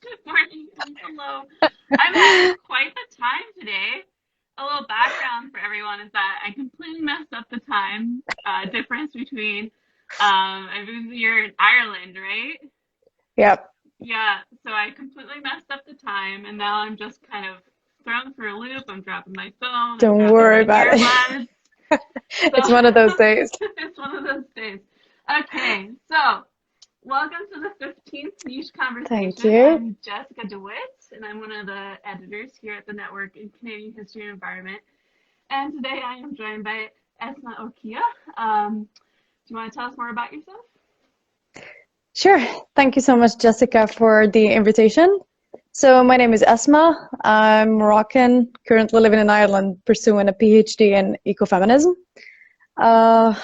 Good morning and hello. I'm having quite the time today. A little background for everyone is that I completely messed up the time difference between, I believe you're in Ireland, right? Yep. Yeah, so I completely messed up the time and now I'm just kind of thrown for a loop. I'm dropping my phone, I'm Don't dropping worry my about it. earbuds. So It's one of those days. it's one of those days. Okay, so welcome to the 15th Niche Thank Conversation. you. I'm Jessica DeWitt, and I'm one of the editors here at the network in Canadian History and Environment. And today I am joined by Esma Ourkiya. Do you want to tell us more about yourself? Sure. Thank you so much, Jessica, for the invitation. So my name is Esma. I'm Moroccan, currently living in Ireland, pursuing a PhD in ecofeminism. Uh,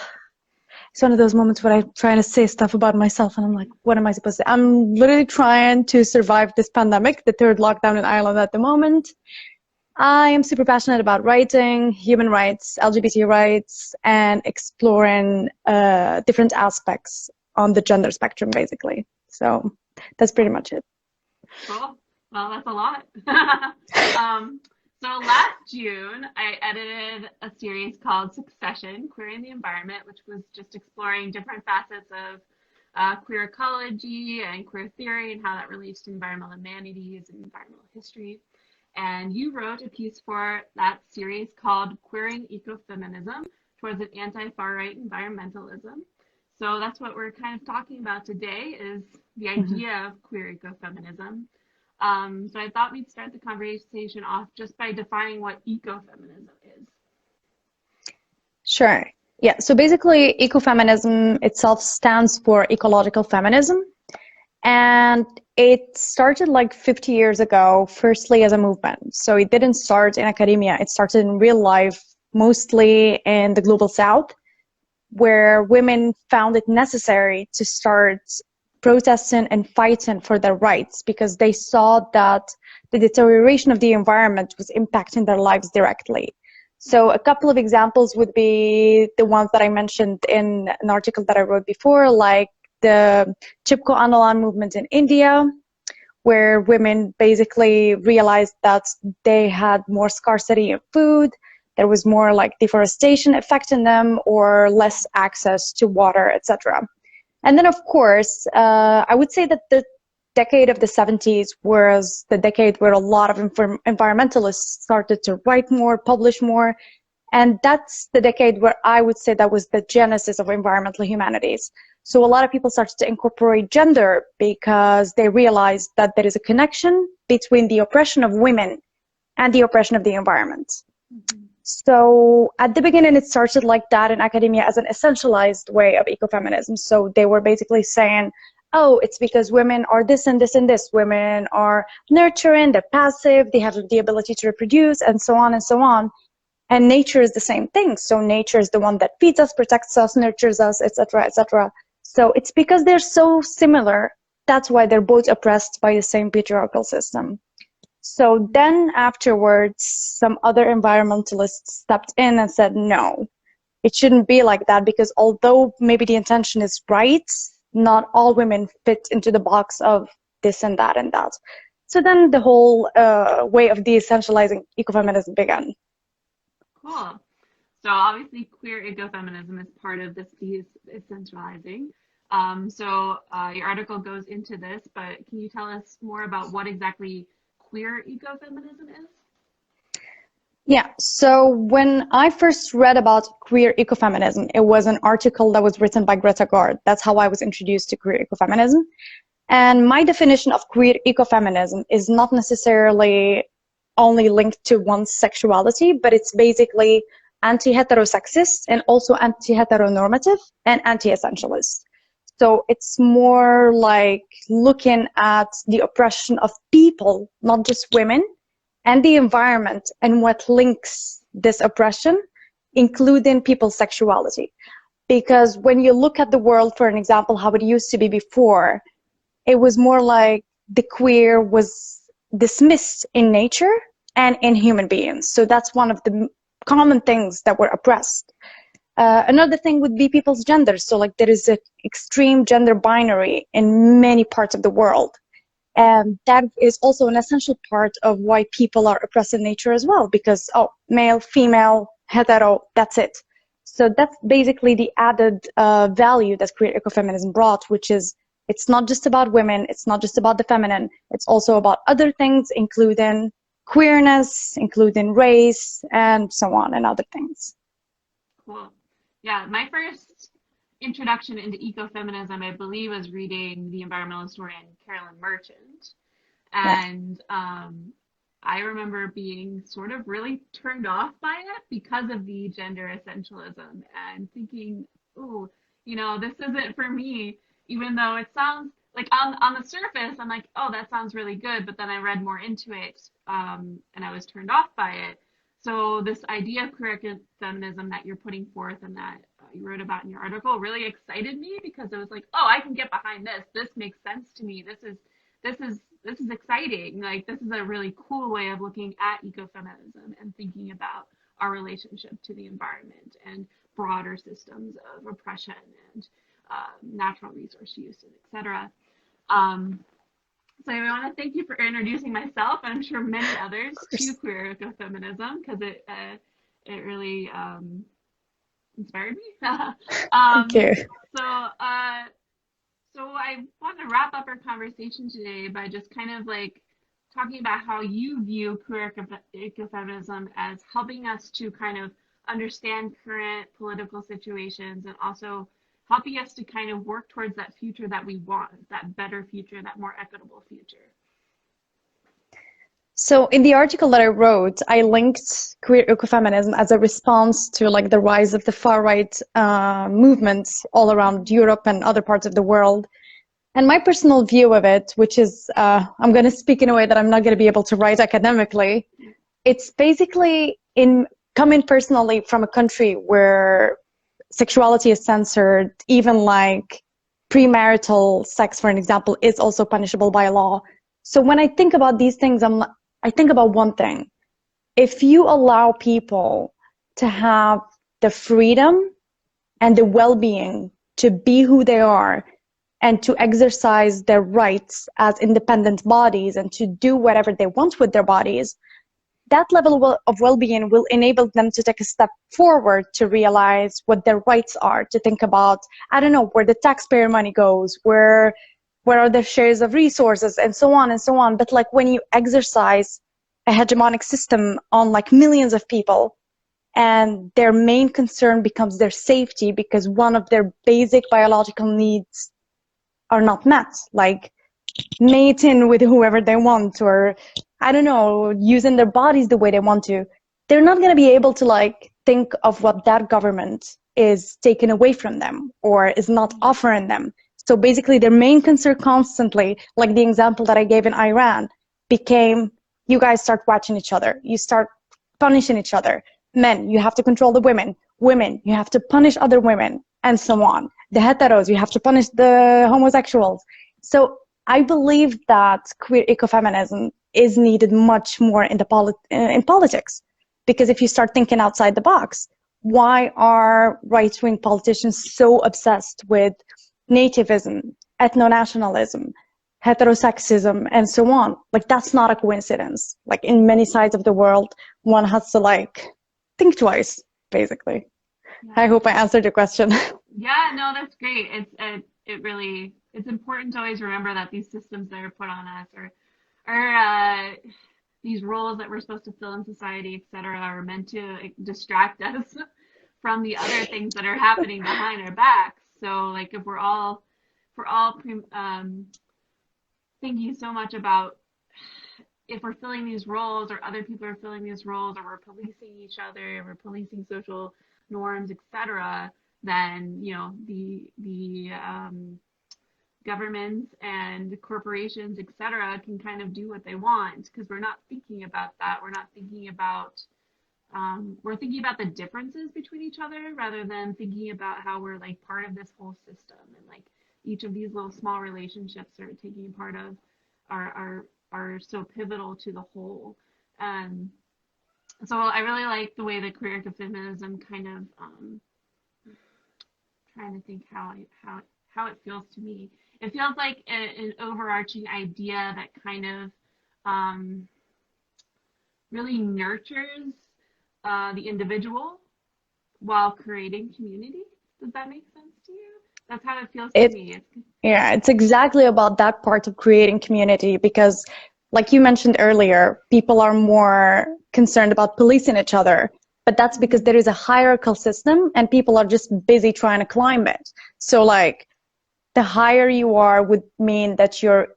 it's one of those moments where I'm trying to say stuff about myself and I'm like, what am I supposed to say? I'm literally trying to survive this pandemic, the third lockdown in Ireland at the moment. I am super passionate about writing, human rights, LGBT rights, and exploring different aspects on the gender spectrum, basically. So that's pretty much it. Cool. Well, that's a lot. um, so last June, I edited a series called Succession, Queering the Environment, which was just exploring different facets of queer ecology and queer theory and how that relates to environmental humanities and environmental history. And you wrote a piece for that series called Queering Ecofeminism Towards an Anti-Far Right Environmentalism. So that's what we're kind of talking about today is the Mhm. idea of queer ecofeminism. So I thought we'd start the conversation off just by defining what ecofeminism is. Sure. Yeah, so basically, ecofeminism itself stands for ecological feminism. And it started like 50 years ago, firstly as a movement. So it didn't start in academia, it started in real life, mostly in the global south, where women found it necessary to start protesting and fighting for their rights because they saw that the deterioration of the environment was impacting their lives directly. So a couple of examples would be the ones that I mentioned in an article that I wrote before, like the Chipko Andolan movement in India, where women basically realized that they had more scarcity of food, there was more like deforestation affecting them or less access to water, etc. And then, of course, I would say that the decade of the 70s was the decade where a lot of environmentalists started to write more, publish more, and that's the decade where I would say that was the genesis of environmental humanities. So a lot of people started to incorporate gender because they realized that there is a connection between the oppression of women and the oppression of the environment. Mm-hmm. So at the beginning, it started like that in academia as an essentialized way of ecofeminism. So they were basically saying, oh, it's because women are this and this and this. Women are nurturing, they're passive, they have the ability to reproduce, and so on and so on. And nature is the same thing. So nature is the one that feeds us, protects us, nurtures us, etc., etc. So it's because they're so similar. That's why they're both oppressed by the same patriarchal system. So then afterwards, some other environmentalists stepped in and said, no, it shouldn't be like that because although maybe the intention is right, not all women fit into the box of this and that and that. So then the whole way of de-essentializing ecofeminism began. Cool. So obviously, queer ecofeminism is part of this decentralizing. Your article goes into this, but can you tell us more about what exactly queer ecofeminism is? Yeah, so when I first read about queer ecofeminism, it was an article that was written by Greta Gard. That's how I was introduced to queer ecofeminism. And my definition of queer ecofeminism is not necessarily only linked to one's sexuality, but it's basically anti-heterosexist and also anti-heteronormative and anti-essentialist. So it's more like looking at the oppression of people, not just women, and the environment and what links this oppression, including people's sexuality. Because when you look at the world, for an example, how it used to be before, it was more like the queer was dismissed in nature and in human beings. So that's one of the common things that were oppressed. Another thing would be people's gender. So like there is an extreme gender binary in many parts of the world. And that is also an essential part of why people are oppressed in nature as well, because, oh, male, female, hetero, that's it. So that's basically the added value that queer ecofeminism brought, which is it's not just about women, it's not just about the feminine, it's also about other things, including queerness, including race, and so on, and other things. Cool. Yeah, my first introduction into ecofeminism, I believe, was reading the environmental historian Carolyn Merchant. Yeah. And I remember being sort of really turned off by it because of the gender essentialism and thinking, oh, this isn't for me, even though it sounds like on the surface, I'm like, oh, that sounds really good. But then I read more into it and I was turned off by it. So this idea of queer feminism that you're putting forth and that you wrote about in your article really excited me because it was like, oh, I can get behind this. This makes sense to me. This is exciting. Like this is a really cool way of looking at ecofeminism and thinking about our relationship to the environment and broader systems of oppression and natural resource use, and etc. Um, so I want to thank you for introducing myself, and I'm sure many others, to queer ecofeminism because it really inspired me. Thank you. So so I want to wrap up our conversation today by just kind of like talking about how you view queer ecofeminism as helping us to kind of understand current political situations and also helping us to kind of work towards that future that we want, that better future, that more equitable future. So in the article that I wrote, I linked queer ecofeminism as a response to like the rise of the far-right movements all around Europe and other parts of the world. And my personal view of it, which is, I'm going to speak in a way that I'm not going to be able to write academically. It's basically coming personally from a country where sexuality is censored, even like premarital sex, for an example, is also punishable by law. So when I think about these things, I think about one thing. If you allow people to have the freedom and the well-being to be who they are and to exercise their rights as independent bodies and to do whatever they want with their bodies, that level of well-being will enable them to take a step forward to realize what their rights are, to think about, I don't know, where the taxpayer money goes, where are the shares of resources, and so on and so on. But like when you exercise a hegemonic system on like millions of people, and their main concern becomes their safety because one of their basic biological needs are not met, like mating with whoever they want, or I don't know, using their bodies the way they want to, they're not going to be able to like think of what that government is taking away from them or is not offering them. So basically their main concern constantly, like the example that I gave in Iran, became you guys start watching each other, you start punishing each other. Men, you have to control the women. Women, you have to punish other women, and so on. The heteros, you have to punish the homosexuals. So I believe that queer ecofeminism is needed much more in politics, because if you start thinking outside the box, why are right-wing politicians so obsessed with nativism, ethno-nationalism, heterosexism, and so on? Like that's not a coincidence. Like in many sides of the world, one has to like think twice, basically. Yeah. I hope I answered your question. Yeah, no, that's great. It's important to always remember that these systems that are put on us are these roles that we're supposed to fill in society, etc., are meant to distract us from the other things that are happening behind our backs. So, like, if we're all thinking so much about if we're filling these roles or other people are filling these roles or we're policing each other, we're policing social norms, etc., then the governments and corporations, etc., can kind of do what they want because we're not thinking about that. We're thinking about the differences between each other rather than thinking about how we're like part of this whole system and like each of these little small relationships are taking part of are so pivotal to the whole. Um, so I really like the way that queer feminism kind of trying to think how it feels to me. it feels like an overarching idea that kind of really nurtures the individual while creating community. Does that make sense to you? That's how it feels to It, me. yeah, it's exactly about that part of creating community because, like you mentioned earlier, people are more concerned about policing each other. But that's because there is a hierarchical system and people are just busy trying to climb it. So, like, the higher you are would mean that you're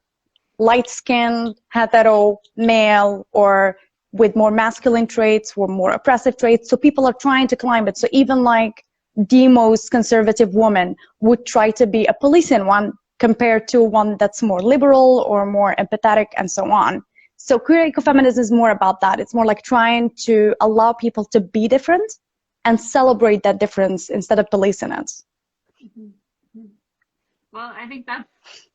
light-skinned, hetero, male, or with more masculine traits or more oppressive traits. So people are trying to climb it. So even like the most conservative woman would try to be a policing one compared to one that's more liberal or more empathetic and so on. So queer ecofeminism is more about that. It's more like trying to allow people to be different and celebrate that difference instead of policing it. Mm-hmm. Well, I think that's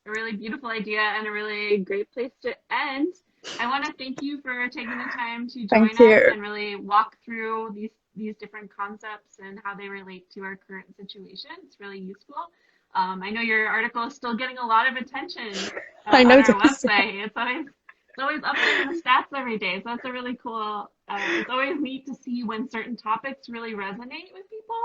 a really beautiful idea and a really great place to end. I want to thank you for taking the time to Thank join us you. and really walk through these different concepts and how they relate to our current situation. It's really useful. I know your article is still getting a lot of attention I on know our this. website. It's always up there in the stats every day. So that's a really cool. It's always neat to see when certain topics really resonate with people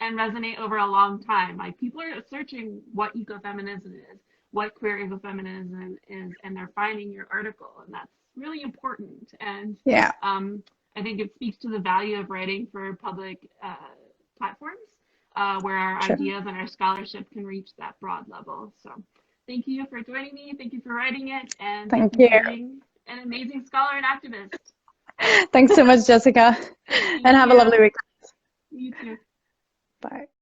and resonate over a long time. Like people are searching what ecofeminism is, what queer ecofeminism is, and they're finding your article, and that's really important. And Yeah, I think it speaks to the value of writing for public platforms where our sure. ideas and our scholarship can reach that broad level. So thank you for joining me. Thank you for writing it, and thank Thank you you. for being an amazing scholar and activist. Thanks so much, Jessica. Thank And have a you. lovely week. You too. Bye.